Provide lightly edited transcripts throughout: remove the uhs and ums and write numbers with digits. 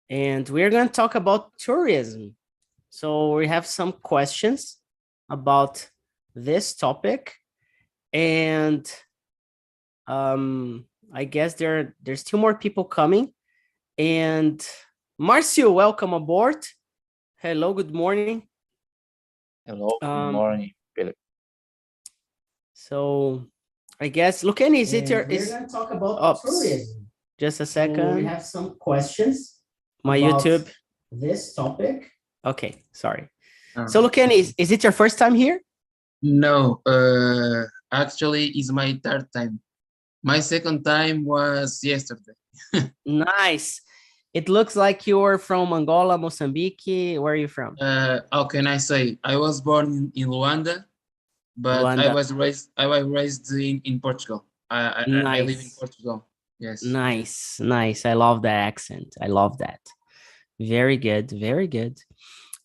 and we're going to talk about tourism. So we have some questions about this topic, and I guess there's two more people coming. And Marcio, welcome aboard. Hello, good morning. Hello, good morning, Philip. So I guess, Lucani, is it your... We're going to talk about tourism. Just a So second. we have some questions. My about YouTube. This topic. Okay, sorry. So Lucani, is it your first time here? No, actually, it's my third time. My second time was yesterday. Nice. It looks like you're from Angola, Mozambique. Where are you from? How can I say? I was born in Luanda, but Luanda. I was raised in Portugal. I live in Nice. Portugal. Yes. Nice. I love that accent. I love that. Very good. Very good.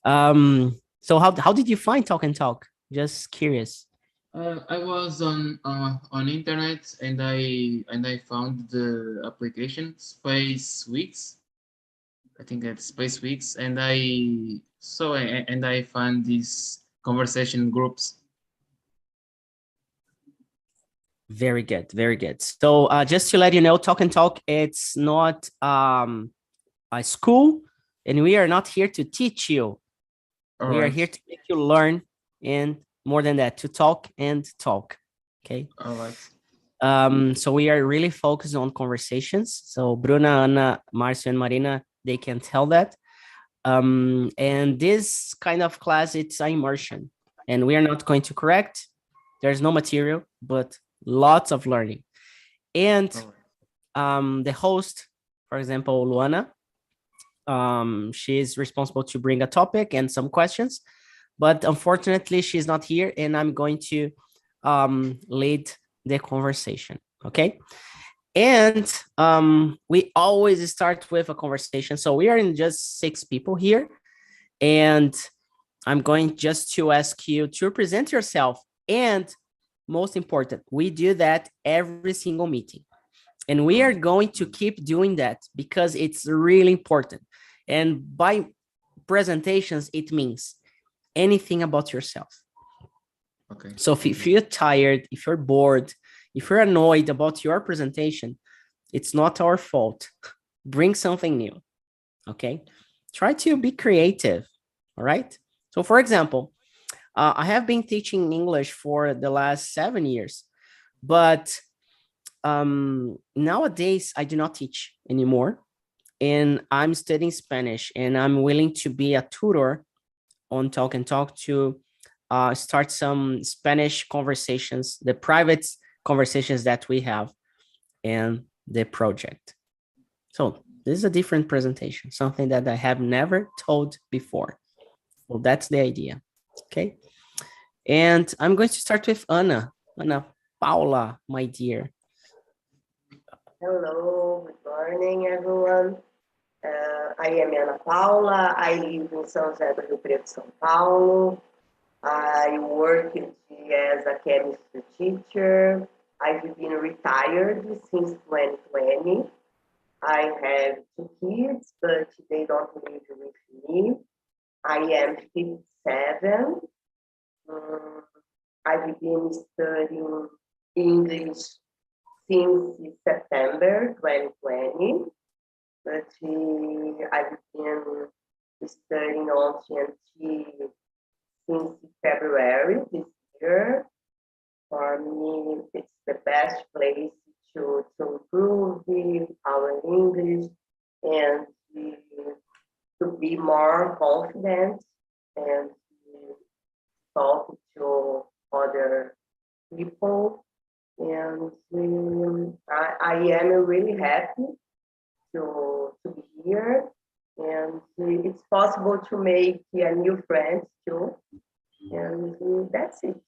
So how did you find Talk and Talk? Just curious. I was on internet and I found the application Space Weeks. I think that's Space Weeks, and I found these conversation groups. Very good. Very good. So just to let you know, Talk and Talk, it's not a school, and we are not here to teach you. We are here to make you learn, and more than that, to talk and talk. Okay. All right. So we are really focused on conversations. So Bruna, Anna, Marcio, and Marina, they can tell that. And this kind of class, it's an immersion, and we are not going to correct. There's no material, but lots of learning. And the host, for example, Luana, she is responsible to bring a topic and some questions, but unfortunately she's not here, and I'm going to lead the conversation. Okay. And we always start with a conversation. So we are in just 6 people here, and I'm going just to ask you to present yourself. And most important, we do that every single meeting, and we are going to keep doing that because it's really important. And by presentations, it means anything about yourself. Okay. So if you're tired, if you're bored, if you're annoyed about your presentation, it's not our fault. Bring something new. Okay. Try to be creative. All right. So for example, I have been teaching English for the last 7 years, but nowadays I do not teach anymore, and I'm studying Spanish, and I'm willing to be a tutor on Talk and Talk to start some Spanish conversations, the private conversations that we have in the project. So this is a different presentation, something that I have never told before. Well, that's the idea. Okay. And I'm going to start with Ana Paula, my dear. Hello, good morning, everyone. I am Ana Paula. I live in São José do Rio Preto, São Paulo. I work as a chemistry teacher. I've been retired since 2020. I have 2 kids, but they don't live with me. I am 57. I've been studying English since September 2020, but I've been studying Untitled since February this year. For me, it's the best place to improve our English and to be more confident and talk to other people. And I am really happy to be here. And it's possible to make a new friends too. And that's it.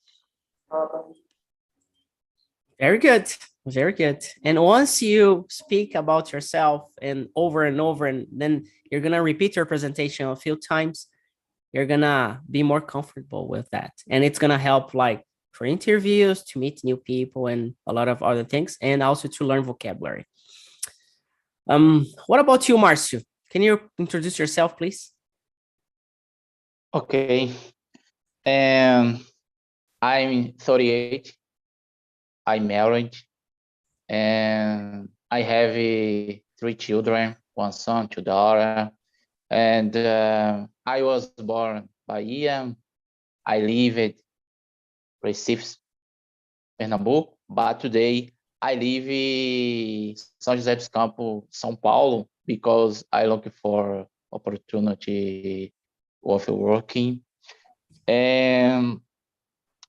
Very good. Very good. And once you speak about yourself and over, and then you're going to repeat your presentation a few times, you're going to be more comfortable with that. And it's going to help like for interviews, to meet new people and a lot of other things, and also to learn vocabulary. What about you, Marcio? can you introduce yourself, please? Okay. I'm 38. I'm married, and I have 3 children, 1 son, 2 daughters. And I was born Bahia. I live at Recife, Pernambuco, but today I live in São José dos Campos, São Paulo, because I look for opportunity of working. And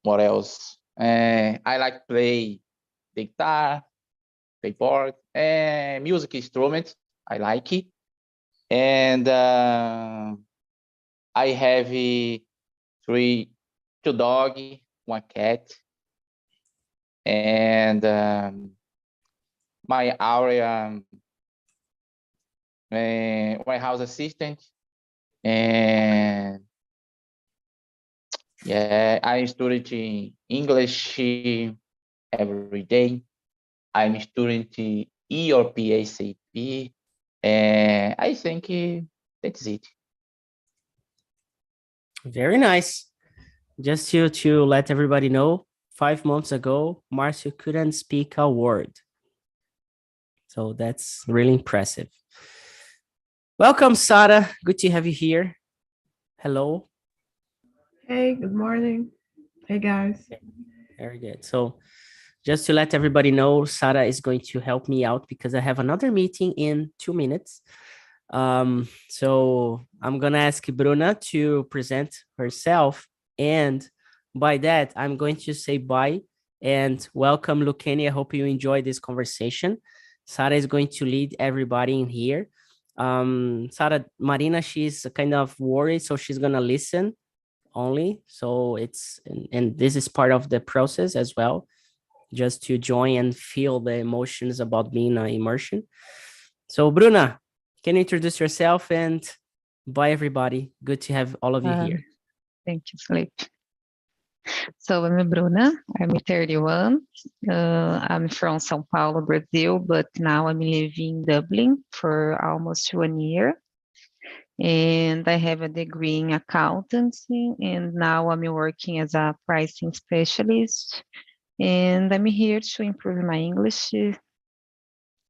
what else? I like play the guitar, keyboard, and music instruments. I like it. And I have 2 dogs, 1 cat, and my area warehouse assistant, and yeah, I study English every day. I'm studying ERP SAP, and I think that's it. Very nice. Just to let everybody know, 5 months ago, Marcio couldn't speak a word. So that's really impressive. Welcome, Sara. Good to have you here. Hello. Hey, good morning. Hey, guys. Very good. So just to let everybody know, Sara is going to help me out because I have another meeting in 2 minutes. So I'm going to ask Bruna to present herself. And by that, I'm going to say bye and welcome, Lucani. I hope you enjoy this conversation. Sara is going to lead everybody in here. Sara, Marina, she's kind of worried, so she's going to listen only. So it's, and this is part of the process as well, just to join and feel the emotions about being an immersion. So Bruna, can you introduce yourself and bye everybody. Good to have all of you here. Thank you, Felipe. So I'm Bruna, I'm 31. I'm from São Paulo, Brazil, but now I'm living in Dublin for almost 1 year. And I have a degree in accountancy, and now I'm working as a pricing specialist. And I'm here to improve my English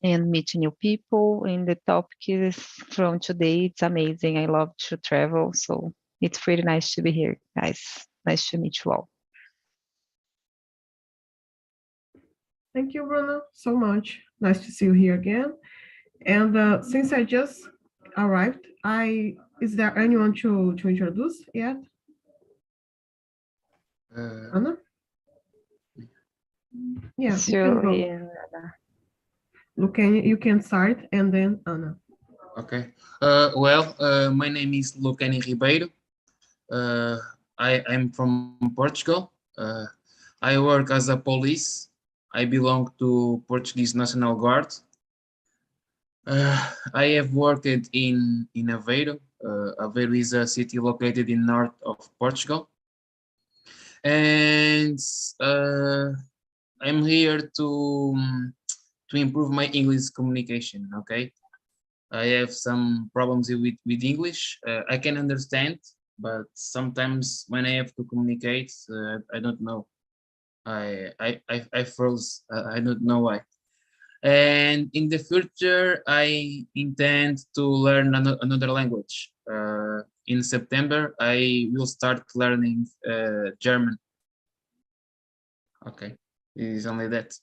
and meet new people. And the topic is from today, it's amazing. I love to travel, so it's pretty nice to be here, guys. Nice to meet you all. Thank you, Bruno, so much. Nice to see you here again. And since I just arrived, is there anyone to introduce yet? Anna? Yeah, So, you can start, and then Anna. Okay. Well, my name is Lucani Ribeiro. I'm from Portugal. I work as a police. I belong to Portuguese National Guard. I have worked in Aveiro. Aveiro is a city located in north of Portugal. And I'm here to improve my English communication, okay? I have some problems with English. I can understand, but sometimes when I have to communicate, I don't know. I froze. I don't know why. And in the future, I intend to learn another language. In September, I will start learning German. Okay, it is only that.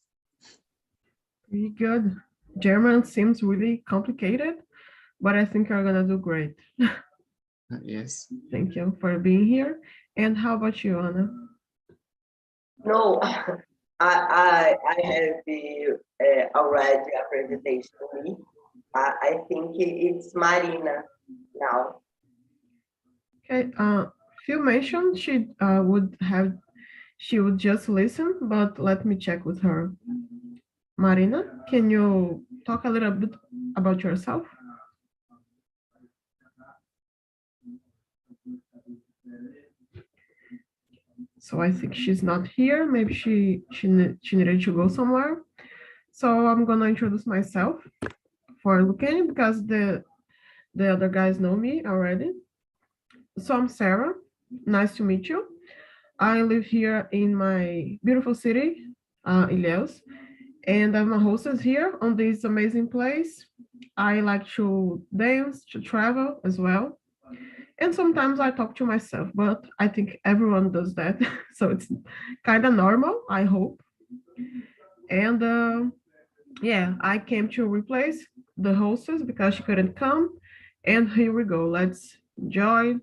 Pretty good. German seems really complicated, but I think you're gonna do great. Yes. Thank you for being here. And how about you, Anna? No, I have already a presentation to me. I think it's Marina now. Okay, Phil mentioned she would just listen, but let me check with her. Marina, can you talk a little bit about yourself? So I think she's not here. Maybe she needed to go somewhere. So I'm gonna introduce myself for Lucani because the the other guys know me already. So I'm Sarah. Nice to meet you. I live here in my beautiful city, Ilhéus, and I'm a hostess here on this amazing place. I like to dance, to travel as well. And sometimes I talk to myself, but I think everyone does that. So it's kind of normal, I hope. And yeah, I came to replace the hostess because she couldn't come. And here we go. Let's enjoy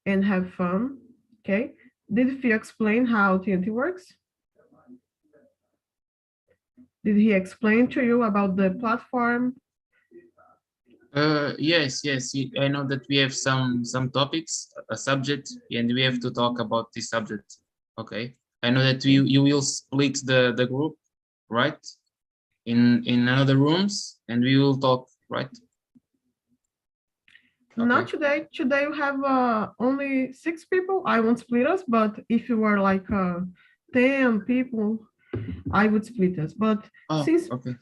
and have fun. Okay. Did Fio explain how TNT works? Did he explain to you about the platform? Yes, I know that we have some topics, a subject, and we have to talk about this subject. Okay. I know that you will split the group, right? In another rooms, and we will talk, right? Not Okay. today. Today you have only 6 people. I won't split us, but if you were like 10 people, I would split us. But Oh, since okay.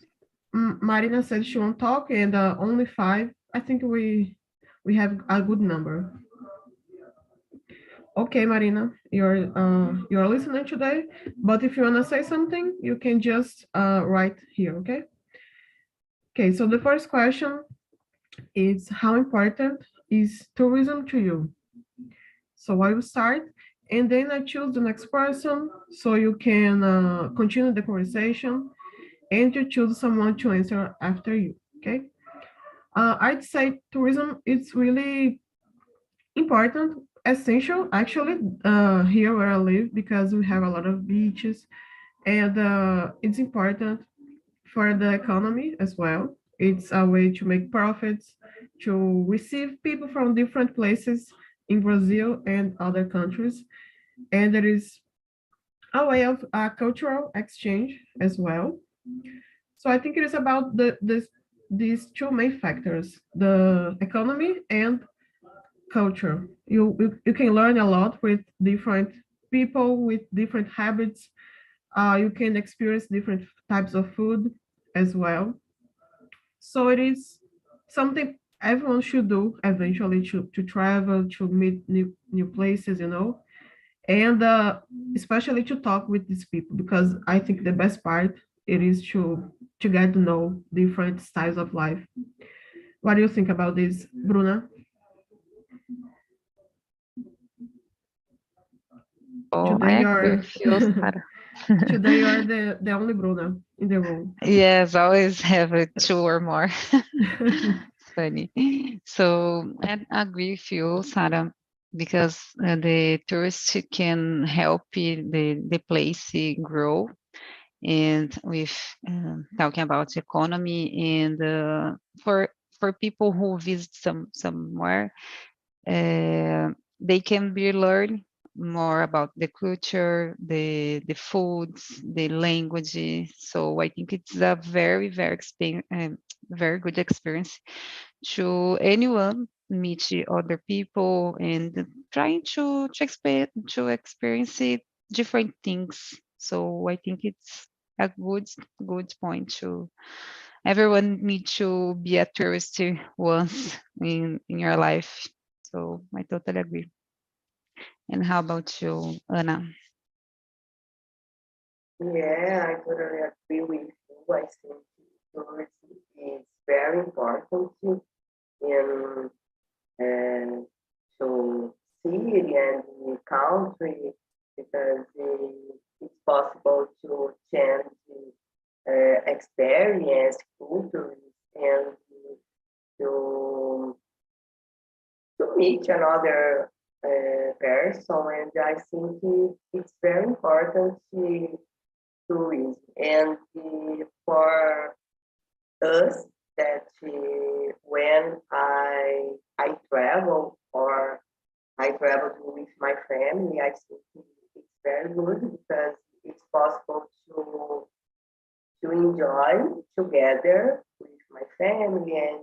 Marina said she won't talk and only 5, I think we have a good number. Okay, Marina, you're listening today, but if you wanna say something, you can just write here, okay? Okay, so the first question is how important is tourism to you? So I will start, and then I choose the next person so you can continue the conversation, and you choose someone to answer after you, okay? I'd say tourism is really important, essential, actually, here where I live, because we have a lot of beaches, and it's important for the economy as well. It's a way to make profits, to receive people from different places in Brazil and other countries. And there is a way of cultural exchange as well. So I think it is about these two main factors, the economy and culture. You can learn a lot with different people with different habits. You can experience different types of food as well. So it is something everyone should do eventually to travel, to meet new places, and especially to talk with these people, because I think the best part it is to get to know different styles of life. What do you think about this, Bruna? Oh, Today I agree you're with you, Sarah. today you're the only Bruna in the room. Yes, always have two or more. Funny. So I agree with you, Sarah, because the tourists can help the place grow, and with talking about economy, and for people who visit somewhere, they can be learn more about the culture, the foods, the language. So I think it's a very good experience to anyone meet other people and trying to experience different things. So I think it's a good point to everyone need to be a tourist once in your life. So I totally agree. And how about you, Anna? Yeah, I totally agree with you. I think tourism is very important in uh, to city and the country because it's possible to change experience, cultures, and to meet another person. And I think it's very important to tourism and for us that when I travel or I travel with my family, I think it's very good because it's possible to enjoy together with my family and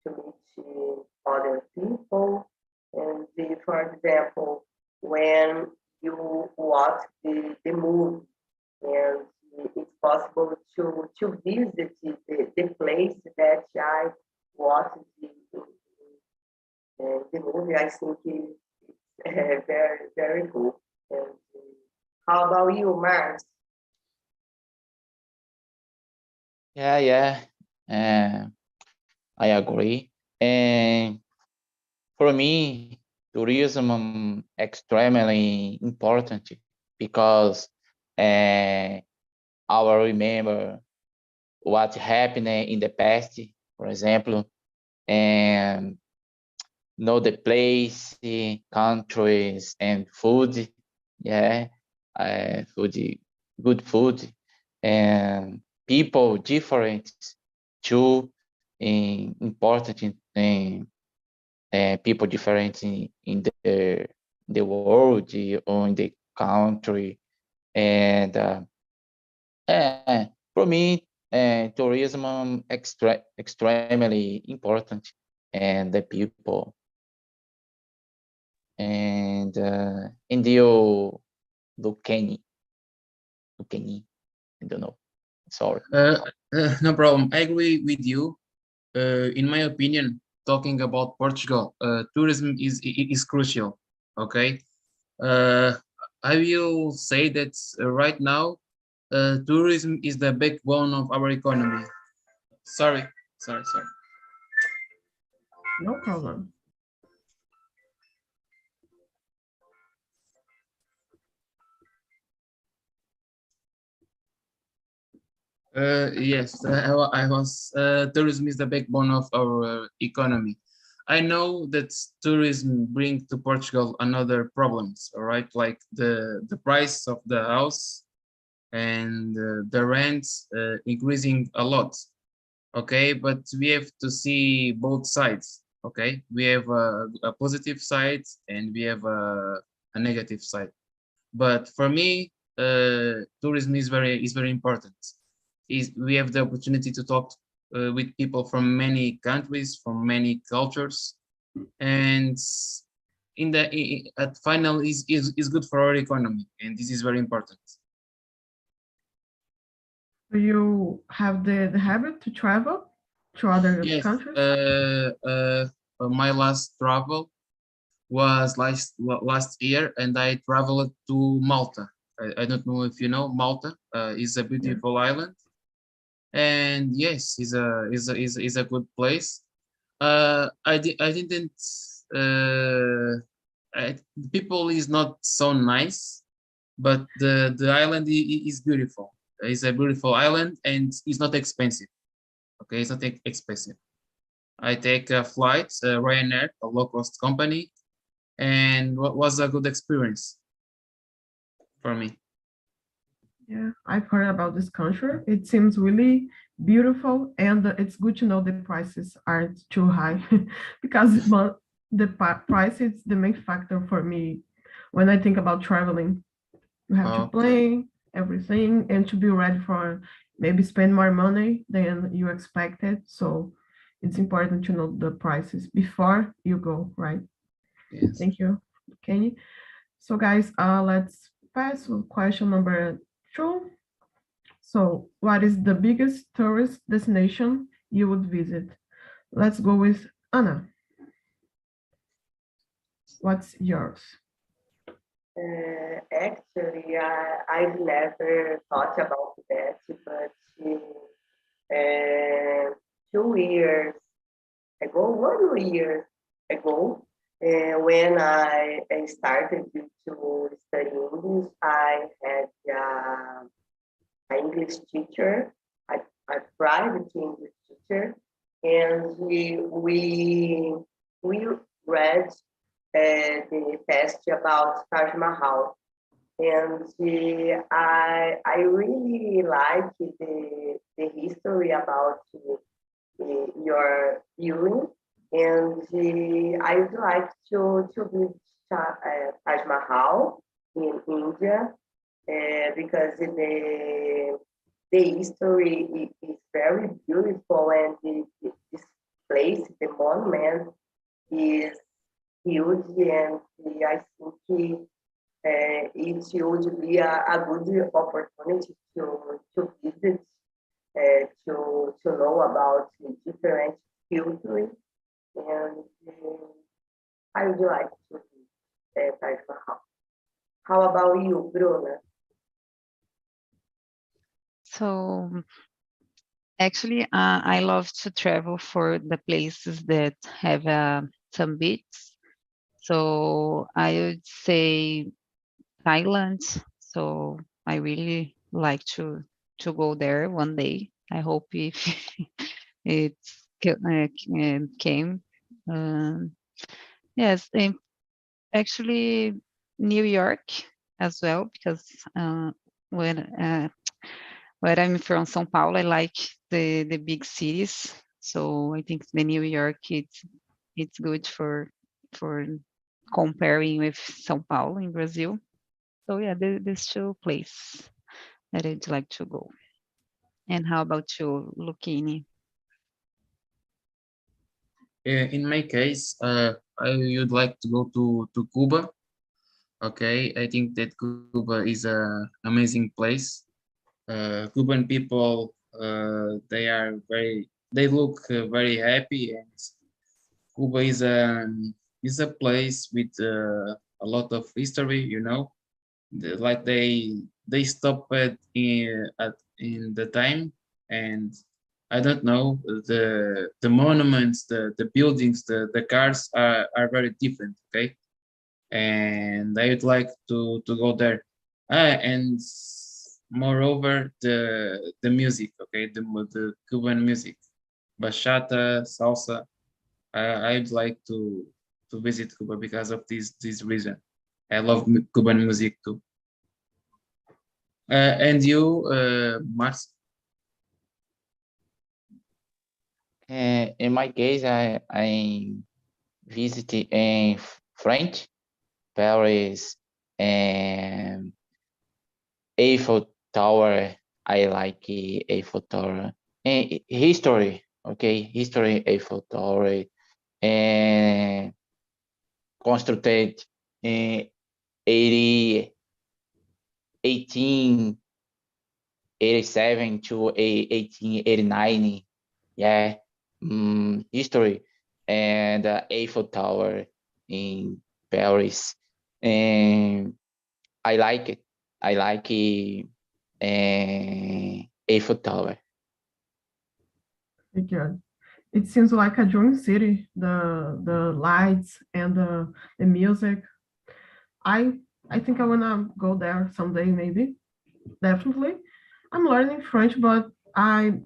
to meet other people. And for example, when you watch the movie and it's possible to visit the place that I watched And the movie, I think it's very, very cool. And how about you, Mark? Yeah. I agree. And for me, tourism extremely important because I will remember what happened in the past, for example, and know the place, countries, and food. Yeah, food, good food, and people different too. Important in people different in the world or in the country, and for me, tourism extremely important, and the people and do Kenny, I don't know. Sorry. No problem. I agree with you. In my opinion, talking about Portugal, tourism is crucial. Okay, I will say that right now, tourism is the backbone of our economy. Sorry. No problem. Yes, I was. Tourism is the backbone of our economy. I know that tourism brings to Portugal another problems, all right, like the price of the house and the rents increasing a lot. Okay, but we have to see both sides. Okay, we have a positive side and we have a negative side. But for me, tourism is very important. We have the opportunity to talk with people from many countries, from many cultures, and at final is good for our economy, and this is very important. Do you have the habit to travel to other Yes, countries? my last travel was last year, and I traveled to Malta. I don't know if you know Malta. Is a beautiful island, and yes, is a good place. I didn't. People is not so nice, but the island is beautiful. It's a beautiful island, and it's not expensive. Okay, it's not expensive. I take a flight, Ryanair, a low cost company, and what was a good experience for me. Yeah, I've heard about this country. It seems really beautiful, and it's good to know the prices aren't too high because the price is the main factor for me when I think about traveling. You have to Okay. plan everything and to be ready for maybe spend more money than you expected. So it's important to know the prices before you go, right? Yes. Thank you, Kenny. So guys, let's pass with question number 2. So what is the biggest tourist destination you would visit? Let's go with Anna. What's yours? Actually, I've never thought about that, but 2 years ago, 1 year ago, when I started to study English, I had an English teacher, a private English teacher, and we read the text about Taj Mahal, and I really like the history about your viewing, and I would like to visit Taj Mahal in India because the history is very beautiful, and this place, the monument, is huge, and I think it would be a good opportunity to visit, to know about different cultures, and I would like to visit Taj Mahal. How about you, Bruna? So actually, I love to travel for the places that have some beaches. So I would say Thailand. So I really like to go there one day. I hope if it came. Yes, and actually New York as well, because when where I'm from, São Paulo, I like the big cities. So I think the New York it's good for comparing with São Paulo in Brazil. So yeah, there's two places that I'd like to go. And how about you, Lucchini? In my case, I would like to go to Cuba. Okay, I think that Cuba is a amazing place. Cuban people, they look very happy, and Cuba is a place with a lot of history. You know, like they stopped in the time, and I don't know, the monuments, the buildings, the cars are very different. Okay, and I would like to go there. And moreover, the music, okay, the Cuban music, bachata, salsa. I'd like to visit Cuba because of this reason. I love Cuban music too. And you, Mars? In my case, I visited in French, Paris, and Eiffel Tower. I like Eiffel Tower. And history, okay, history Eiffel Tower, and constructed in 1887 to 1889. Yeah, history, and Eiffel Tower in Paris, and I like it. I like it, Eiffel Tower. Thank you. It seems like a dream city. The lights and the music. I think I wanna go there someday, maybe. Definitely. I'm learning French, but I'm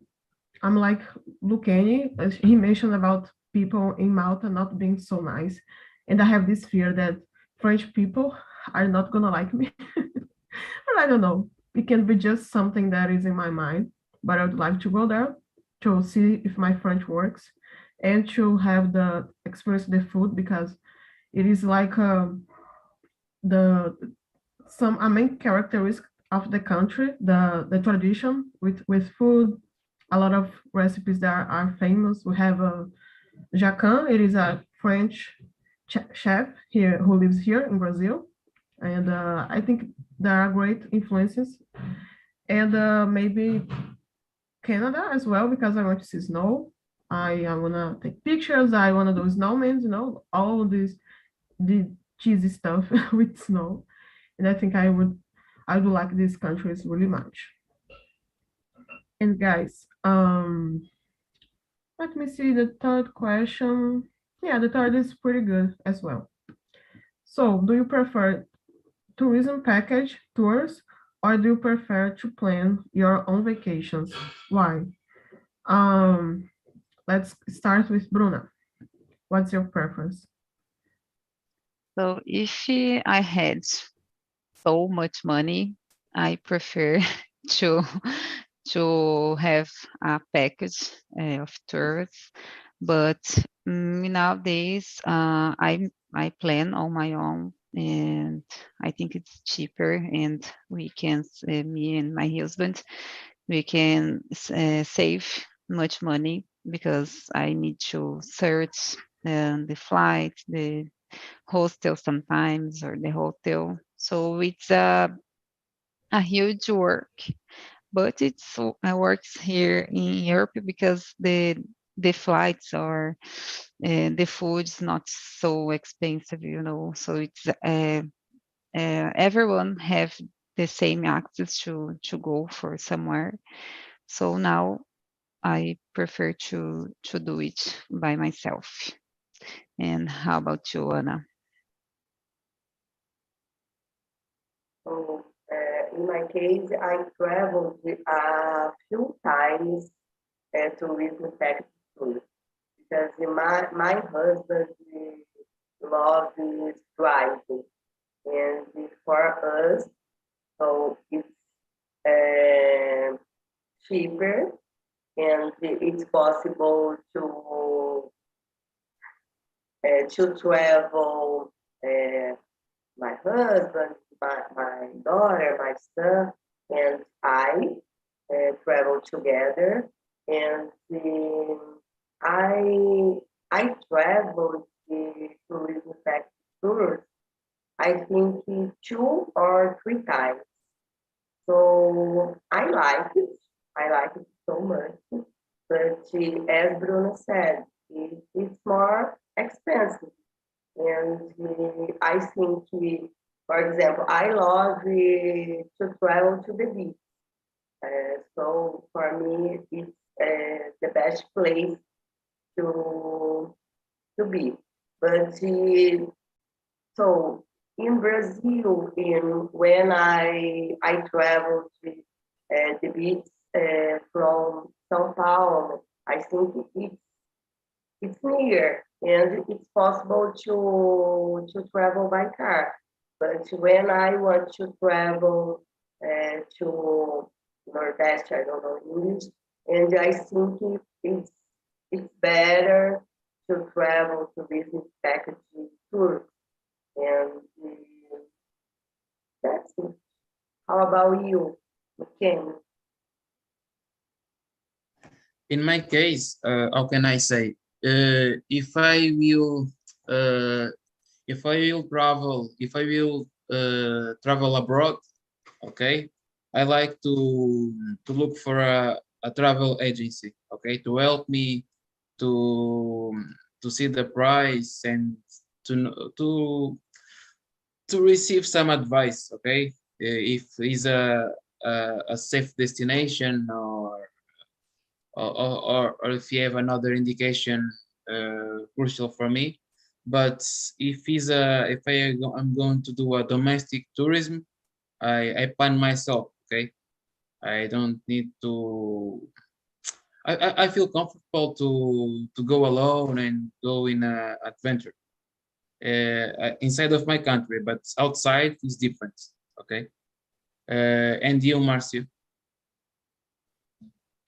like Lucchini. As he mentioned about people in Malta not being so nice, and I have this fear that French people are not gonna like me. But I don't know. It can be just something that is in my mind. But I would like to go there to see if my French works and to have the experience the food, because it is like the some a main characteristic of the country, the tradition with food. A lot of recipes that are famous. We have Jacan. It is a French chef here who lives here in Brazil, and I think there are great influences. And maybe Canada as well, because I want to see snow. I want to take pictures. I want to do snowmen, all this the cheesy stuff with snow. And I think I would like these countries really much. And guys, let me see the third question. Yeah, the third is pretty good as well. So, do you prefer tourism package tours, or do you prefer to plan your own vacations? Why? Um, let's start with Bruna. What's your preference? So if I had so much money, I prefer to to have a package of tours. But nowadays, I plan on my own, and I think it's cheaper, and we can, me and my husband, we can save much money, because I need to search the flight, the hostel sometimes, or the hotel. So it's a huge work, but it works here in Europe, because the flights are the food is not so expensive, you know, so it's everyone have the same access to go for somewhere. So now I prefer to do it by myself. And how about you, Ana? So, in my case, I traveled a few times to listen back to because my husband loves driving, and for us, so it's cheaper and it's possible to travel. My husband, my daughter, my son, and I travel together. And I traveled to listen back tours, I think 2 or 3 times. So I like it. I like it so much. But as Bruno said, it's more expensive. And I think, for example, I love to travel to the beach. So for me, it's the best place to be. But so in Brazil, when I travel to the beach from São Paulo, I think it's near and it's possible to travel by car. But when I want to travel to Nordeste, I don't know English, and I think it's better to travel to visit package tours. And that's it. How about you, Ken? In my case, how can I say? If I will travel abroad, okay, I like to look for a travel agency, okay, to help me to see the price and to receive some advice, okay, if it's a safe destination or if you have another indication crucial for me. But if I'm going to do a domestic tourism, I plan myself, okay? I don't need to. I feel comfortable to go alone and go in a adventure inside of my country, but outside is different, okay? And you, Marcio?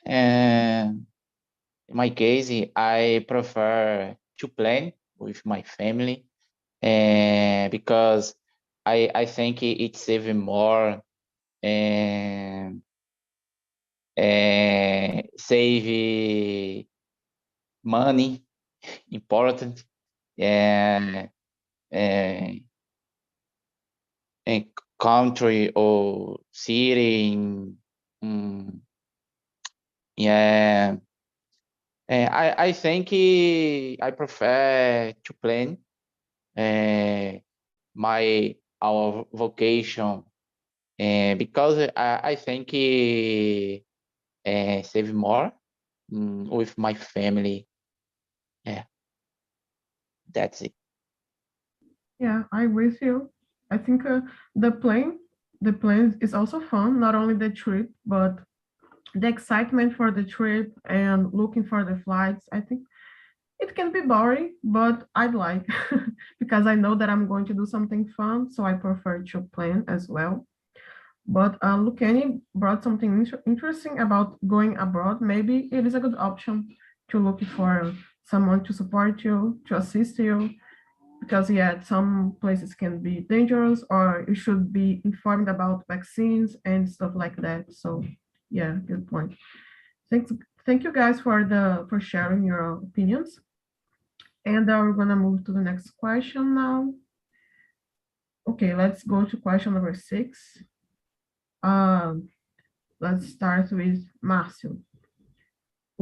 And in my case, I prefer to plan with my family, because I think it's even more and save money, important, and a country or city. Yeah, I think I prefer to plan our vocation, because I think save more with my family. Yeah, that's it. Yeah, I'm with you. I think the plane, is also fun. Not only the trip, but the excitement for the trip and looking for the flights. I think it can be boring, but I'd like because I know that I'm going to do something fun, so I prefer to plan as well. But Lucani brought something interesting about going abroad. Maybe it is a good option to look for someone to support you, to assist you, because yeah, some places can be dangerous, or you should be informed about vaccines and stuff like that. So yeah, good point. Thanks, thank you guys for sharing your opinions. And we're gonna move to the next question now. Okay, let's go to question number 6. Let's start with Márcio.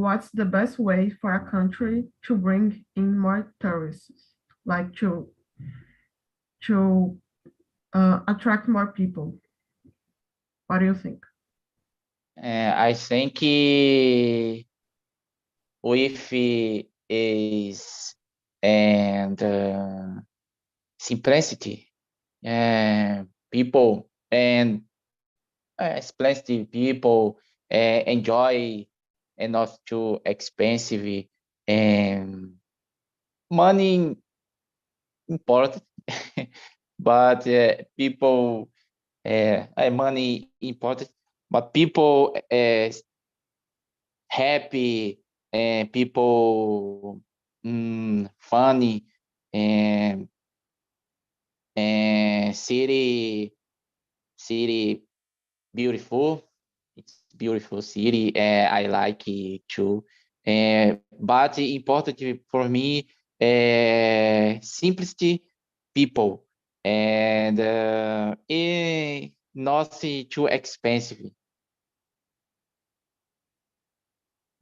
what's the best way for a country to bring in more tourists, like to attract more people? What do you think? I think with is and simplicity, people and simplicity people enjoy and not too expensive and money important, but people money important, but people happy and people funny and city beautiful. It's beautiful city. I like it too. But important for me, simplicity people and not too expensive.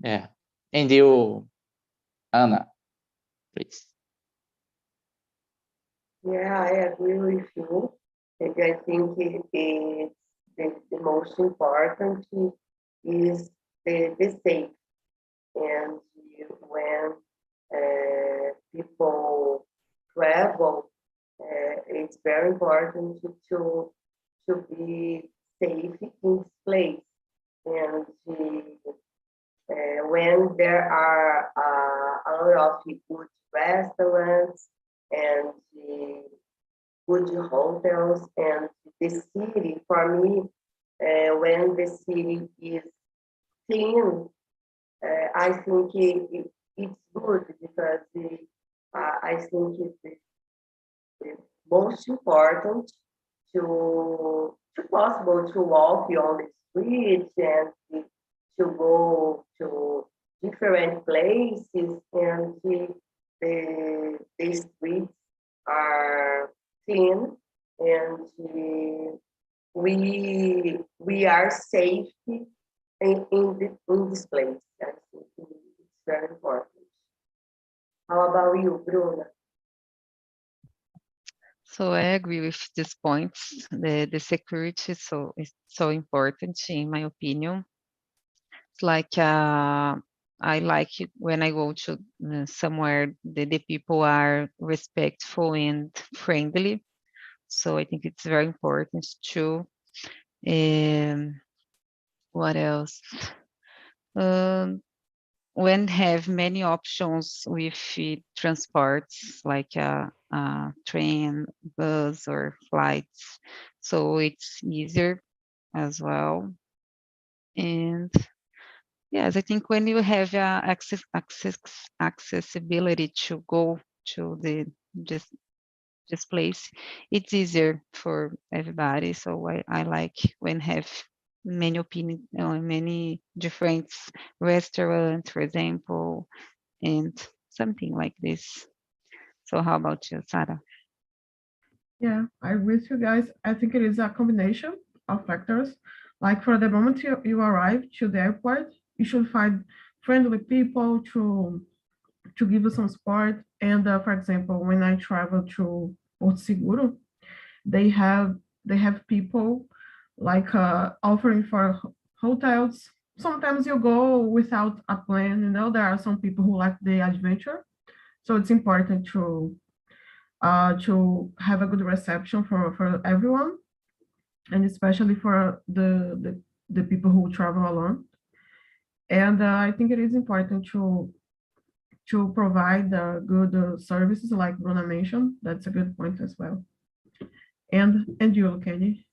Yeah. And you, Anna, please. Yeah, I agree with you. And I think it's the most important is the safe. And when people travel, it's very important to be safe in this place. And when there are a lot of good restaurants and good hotels and the city, for me, when the city is clean, I think it's good because I think it's the most important to possible to walk on the streets and to go to different places and the streets are clean and we are safe in this place. I think it's very important. How about you, Bruna? So I agree with these points. The security is so important in my opinion. It's like I like it when I go to somewhere the people are respectful and friendly. So I think it's very important too. What else? When have many options with transports like train, bus, or flights, so it's easier as well. And yes, I think when you have accessibility to go to this place, it's easier for everybody. So I like when have many opinions, many different restaurants, for example, and something like this. So how about you, Sarah? Yeah, I agree with you guys. I think it is a combination of factors. Like for the moment you arrive to the airport, you should find friendly people to give you some support. And for example, when I travel to Porto Seguro, they have people like offering for hotels. Sometimes you go without a plan. There are some people who like the adventure, so it's important to have a good reception for everyone, and especially for the people who travel alone. And I think it is important to provide good services like Bruna mentioned. That's a good point as well. And you, Kenny,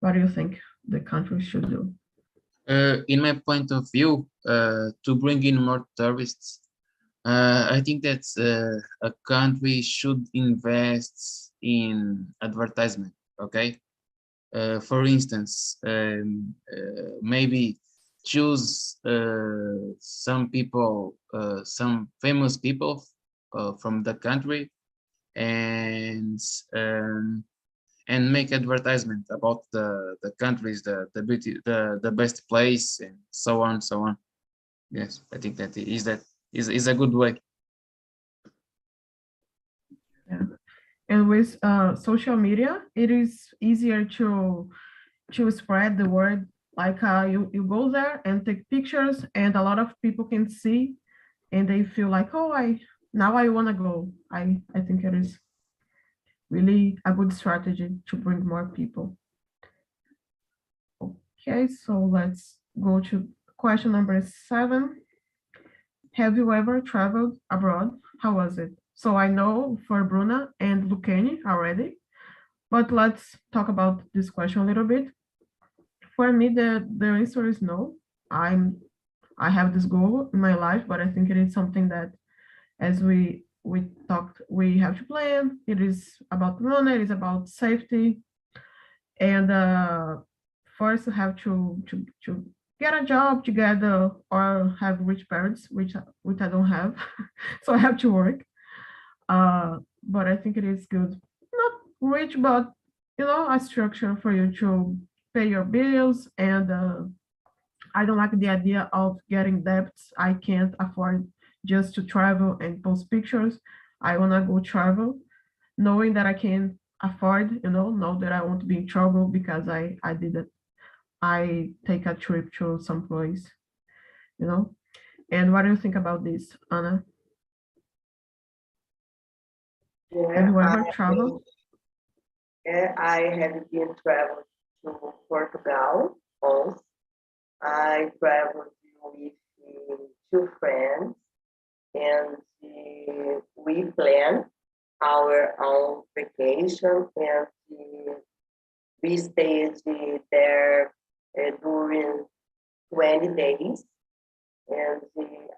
what do you think the country should do? In my point of view, to bring in more tourists, I think that a country should invest in advertisement. Okay, for instance, maybe choose some people, some famous people from the country, and make advertisement about the countries, the beauty, the best place, and so on, so on. Yes, I think that is a good way. And with social media, it is easier to spread the word. Like you go there and take pictures, and a lot of people can see, and they feel like, oh, now I want to go. I think it is really a good strategy to bring more people. Okay, so let's go to question number 7. Have you ever traveled abroad? How was it? So I know for Bruna and Lucani already, but let's talk about this question a little bit. For me, the answer is no. I have this goal in my life, but I think it is something that, as we talked, we have to plan. It is about Bruna, it is about safety, and first you have to get a job together or have rich parents, which I don't have, so I have to work. But I think it is good, not rich, but a structure for you to pay your bills. And I don't like the idea of getting debts I can't afford just to travel and post pictures. I want to go travel knowing that I can afford, know that I won't be in trouble because I didn't. I take a trip to some place, And what do you think about this, Anna? Have you ever traveled? I have been traveled to Portugal also. I traveled with 2 friends, and we planned our own vacation, and we stayed there during 20 days. And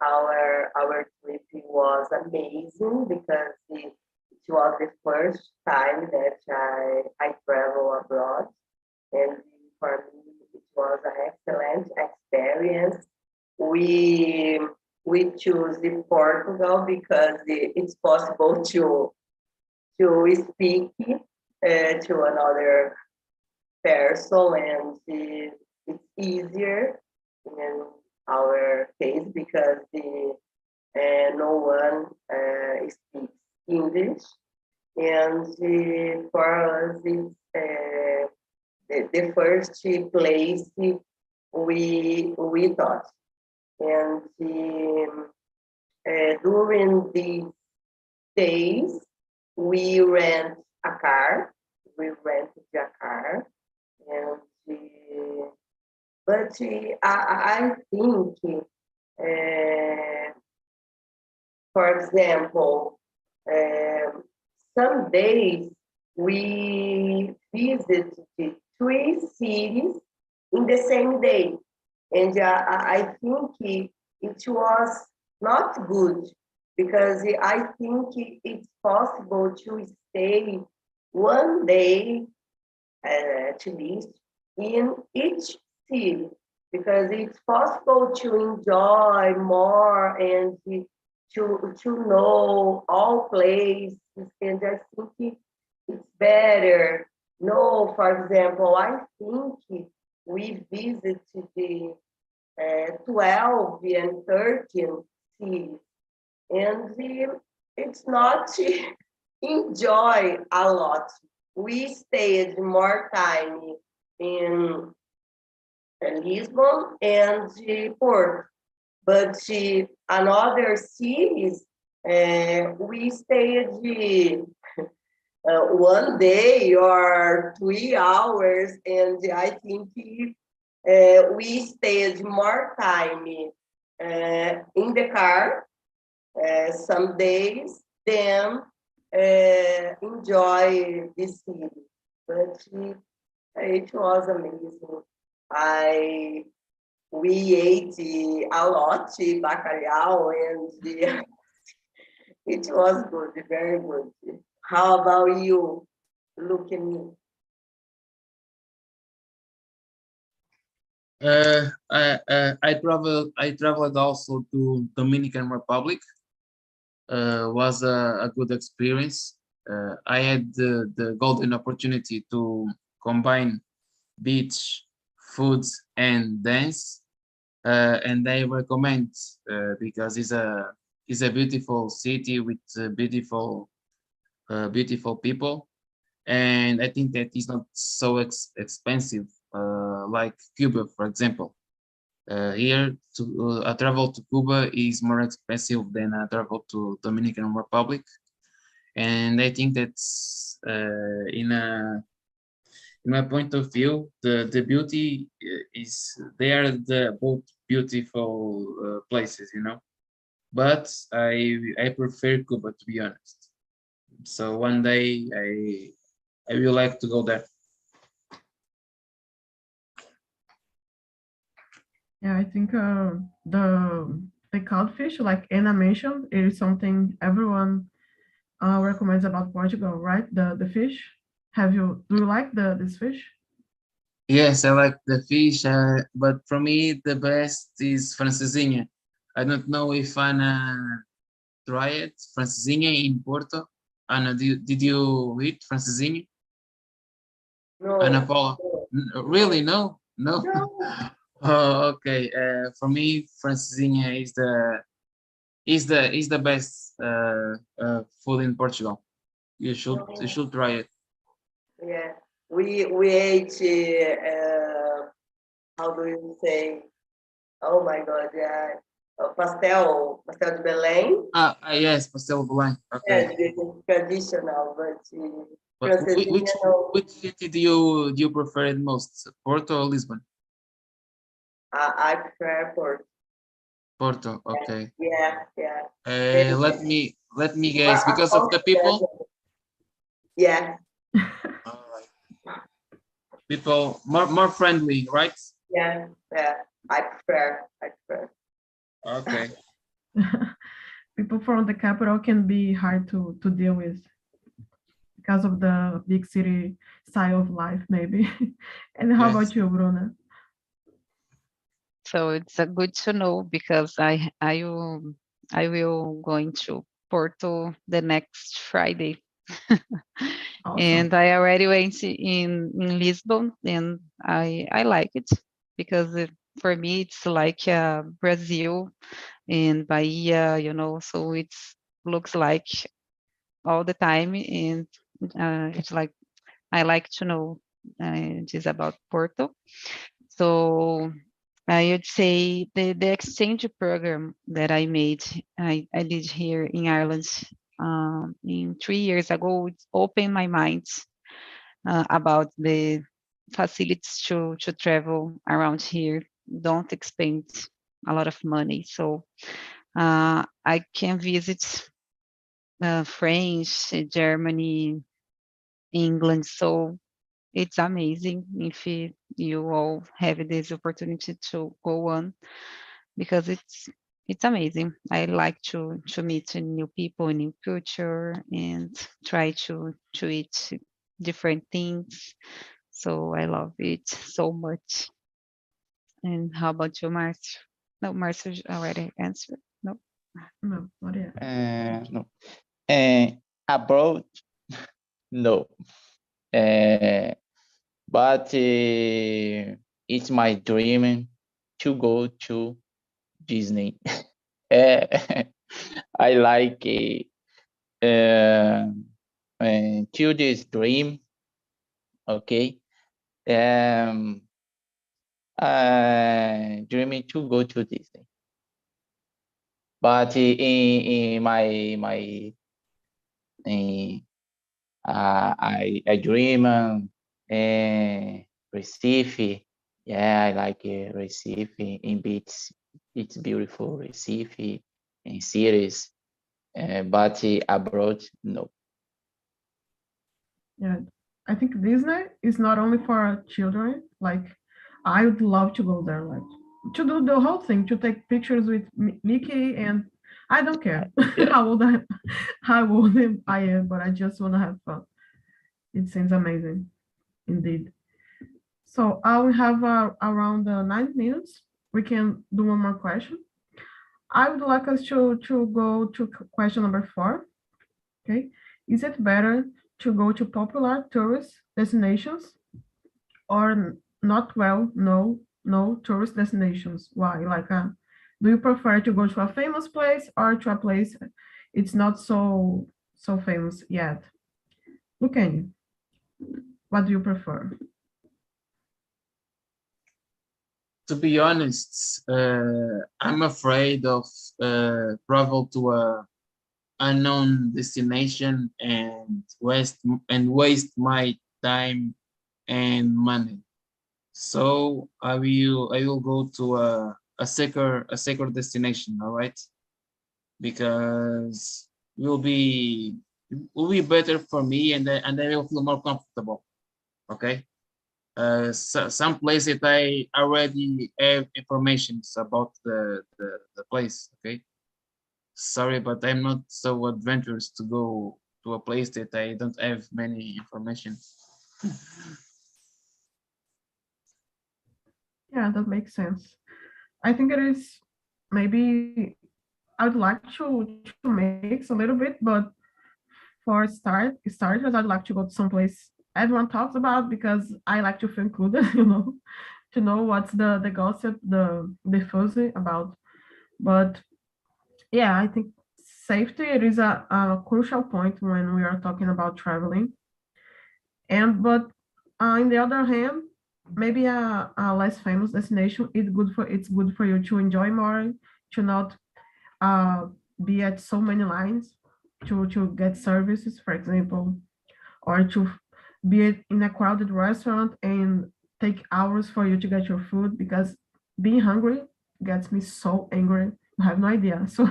our trip was amazing because it was the first time that I travel abroad, and for me it was an excellent experience. We choose Portugal because it's possible to speak to another person, and it's easier in our case because no one speaks English, and for us it's the first place we thought. And during these days we rented a car, and but I think, for example, some days we visited 3 cities in the same day, and I think it was not good because I think it's possible to stay 1 day at least in each city, because it's possible to enjoy more and to know all places, and I think it's better. No, for example, I think we visited the 12 and 13 cities, and it's not enjoy a lot. We stayed more time in Lisbon and Porto, but another cities we stayed 1 day or 3 hours, and I think we stayed more time in the car some days than enjoy the city. But it was amazing. We ate a lot bacalhau, and it was good, very good. How about you? Look at me. I traveled also to Dominican Republic. Was a good experience. I had the golden opportunity to combine beach, foods, and dance. and I recommend because it's a beautiful city with beautiful people, and I think that it's not so expensive like Cuba, for example. Here, a travel to Cuba is more expensive than a travel to Dominican Republic, and I think that's in my point of view, the beauty is they are the both beautiful places, you know. But I prefer Cuba, to be honest. So one day I will like to go there. Yeah, I think the codfish, like Anna mentioned, is something everyone recommends about Portugal, right? The fish. Do you like this fish? Yes, I like the fish, but for me the best is francesinha. I don't know if Anna try it, francesinha in Porto. Anna, did you eat francesinha? No. Ana Paula? Really? No? No? No. Oh, okay. For me, francesinha is the best food in Portugal. You should try it. Yeah, we ate. How do you say? Oh my God! Yeah, pastel de Belém. Yes, pastel de Belém. Yeah, Okay. this is traditional, but But francesinha no. which city do you prefer it most, Porto or Lisbon? I prefer Porto. Porto. Okay. Yeah. Let me guess. Because of the people. Yeah. All right. People more friendly, right? Yeah. I prefer. Okay. People from the capital can be hard to deal with because of the big city style of life, maybe. And how Yes. about you, Bruna? So it's good to know because I will going to Porto the next Friday. Awesome. And I already went in Lisbon, and I like it because for me it's like Brazil and Bahia, you know. So it's looks like all the time, and it's like I like to know just about Porto. So I would say the exchange program that I did here in Ireland in 3 years ago, it opened my mind about the facilities to travel around here. Don't expend a lot of money. So I can visit France, Germany, England. So it's amazing if you all have this opportunity to go on because it's amazing. I like to meet new people, new culture, and try to eat different things. So I love it so much. And how about you, Marcio? No, Marcio already answered. No. No, not yet. No. Abroad, no. But it's my dream to go to Disney. I like to this dream. Okay. Dreaming to go to Disney. But in my I dream Recife. Yeah, I like Recife in beach. It's beautiful Recife in cities, but abroad, no. Yeah, I think Disney is not only for children. Like, I would love to go there, like to do the whole thing, to take pictures with Mickey, and I don't care Yeah. how old I am, but I just want to have fun. It seems amazing, indeed. So I will have around 9 minutes. We can do one more question. I would like us to go to question number 4. Okay, is it better to go to popular tourist destinations or not well known no tourist destinations. Why? Like, do you prefer to go to a famous place or to a place it's not so famous yet? Lucani, what do you prefer? To be honest, I'm afraid of travel to a unknown destination and waste my time and money. So I will go to a safer destination, all right? Because will be better for me, and I will feel more comfortable. Okay. Some place that I already have information about the place. Okay. Sorry, but I'm not so adventurous to go to a place that I don't have many information. Yeah, that makes sense. I think it is maybe I would like to mix a little bit, but for starters, I'd like to go to some place everyone talks about because I like to feel included, to know what's the gossip, the fuzzy about. But yeah, I think safety it is a crucial point when we are talking about traveling. And but on the other hand, maybe a less famous destination it's good for you to enjoy more, to not uh, be at so many lines to get services, for example, or to be in a crowded restaurant and take hours for you to get your food because being hungry gets me so angry. I have no idea. So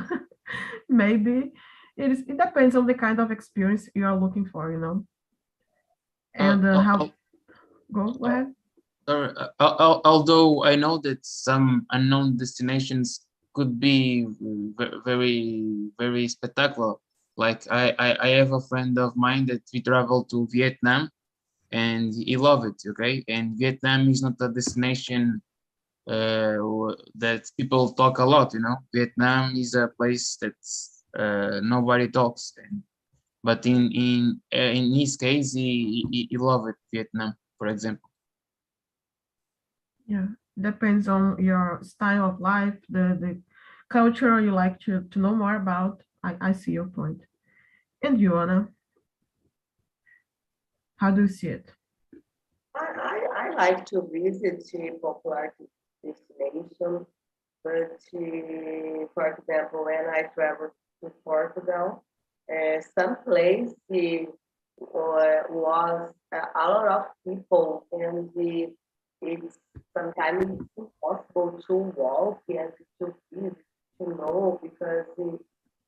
maybe it depends on the kind of experience you are looking for. And how go ahead. Although I know that some unknown destinations could be very spectacular. Like I have a friend of mine that we traveled to Vietnam and he loved it. Okay, and Vietnam is not a destination that people talk a lot. Vietnam is a place that nobody talks. But in his case, he loved Vietnam, for example. Yeah, depends on your style of life, the culture you like to know more about. I see your point. And you, Anna, how do you see it? I like to visit popular destinations, but for example, when I traveled to Portugal, some place was a lot of people, and it's sometimes impossible to walk and to visit, because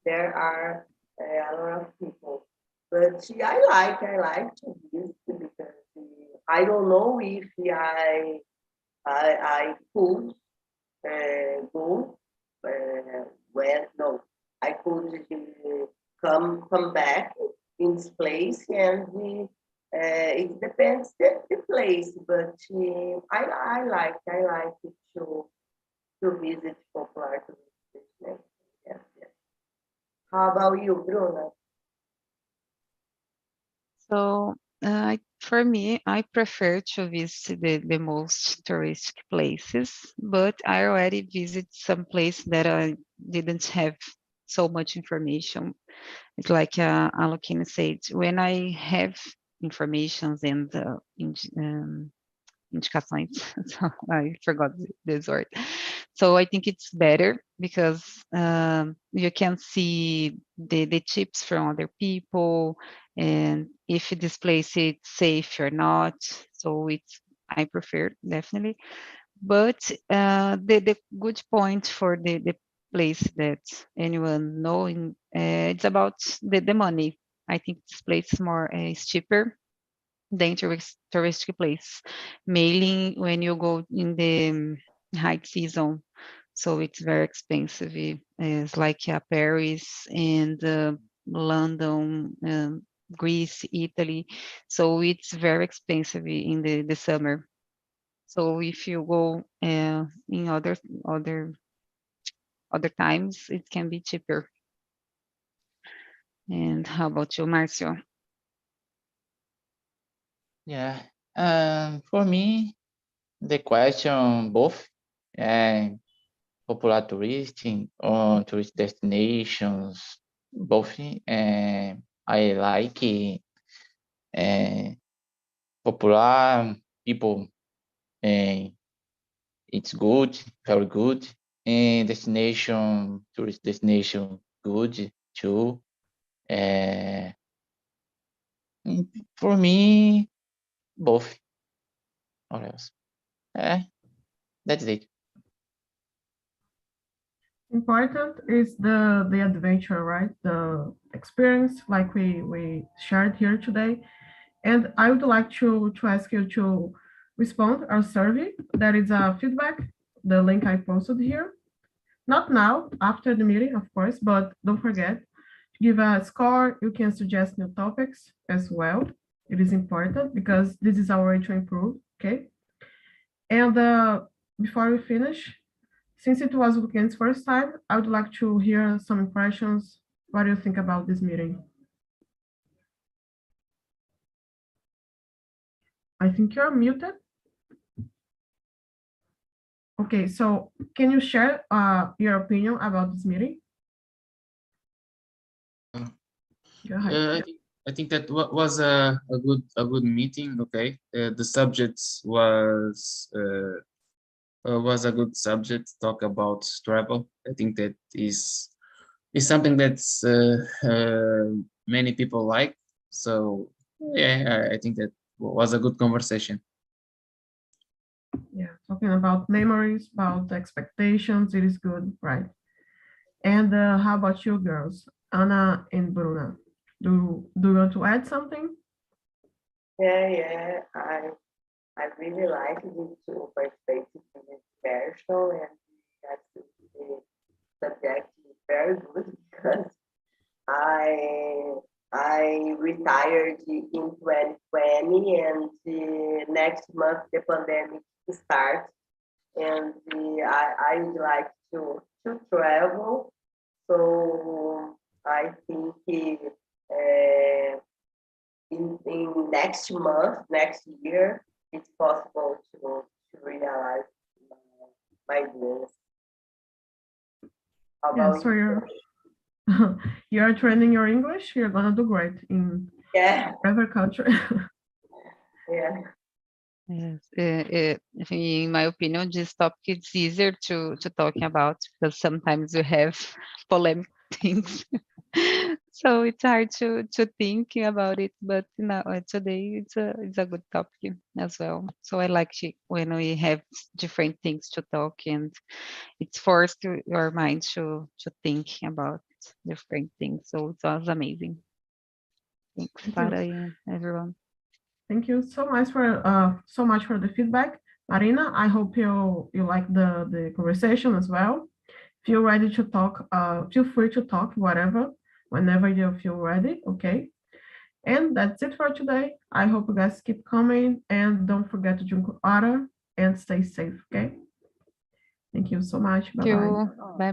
there are a lot of people. But I like to visit because I don't know if I could go when no, I could come back in this place, and it depends the place. But I like to visit popular destinations. Yes, yes. How about you, Bruna? So for me, I prefer to visit the most touristic places, but I already visit some places that I didn't have so much information. It's like Alokine said, when I have informations and indicações, so I forgot this word. So I think it's better because you can see the tips from other people and if this place is safe or not. So I prefer definitely. But the good point for the place that anyone knowing, it's about the money. I think this place is cheaper than touristic place, mainly when you go in the high season. So it's very expensive. It's like Paris and London, Greece, Italy. So it's very expensive in the summer. So if you go in other times, it can be cheaper. And how about you, Marcio? Yeah. For me, The question both popular touristing or tourist destinations, both. I like popular people. It's good, very good. And tourist destination, good too. For me, both. Or else. That's it. Important is the adventure, right? The experience like we shared here today. And I would like to ask you to respond our survey. That is a feedback, the link I posted here. Not now, after the meeting, of course, but don't forget to give a score. You can suggest new topics as well. It is important because this is our way to improve, okay? And before we finish, since it was Lucian's first time, I would like to hear some impressions. What do you think about this meeting? I think you're muted. Okay, so can you share your opinion about this meeting? Go ahead. I think that was a good meeting. Okay, the subject was a good subject. Talk about travel. I think that is something that's many people like. So yeah, I think that was a good conversation. Yeah, talking about memories, about expectations, it is good, right? And how about you girls, Anna and Bruna? Do you want to add something? Yeah, I really like to participate in this discussion, and I think the subject is very good because I retired in 2020, and next month the pandemic starts, and I would like to travel. So I think in next month, next year, it's possible to realize my dreams. How Yeah, about so you? you're training your English, you're gonna do great in Yeah, whatever country. yeah. Yes, in my opinion, this topic is easier to talking about because sometimes you have polemic things. So it's hard to think about it, but now today it's a good topic as well. So I like when we have different things to talk and it's forced your mind to think about different things. So it was amazing. Thanks, Thank Clara you. and everyone. Thank you so much for the feedback. Marina, I hope you like the conversation as well. Feel ready to talk, feel free to talk, whatever, whenever you feel ready, okay? And that's it for today. I hope you guys keep coming and don't forget to drink water and stay safe, okay? Thank you so much. Thank Bye-bye. you. Bye.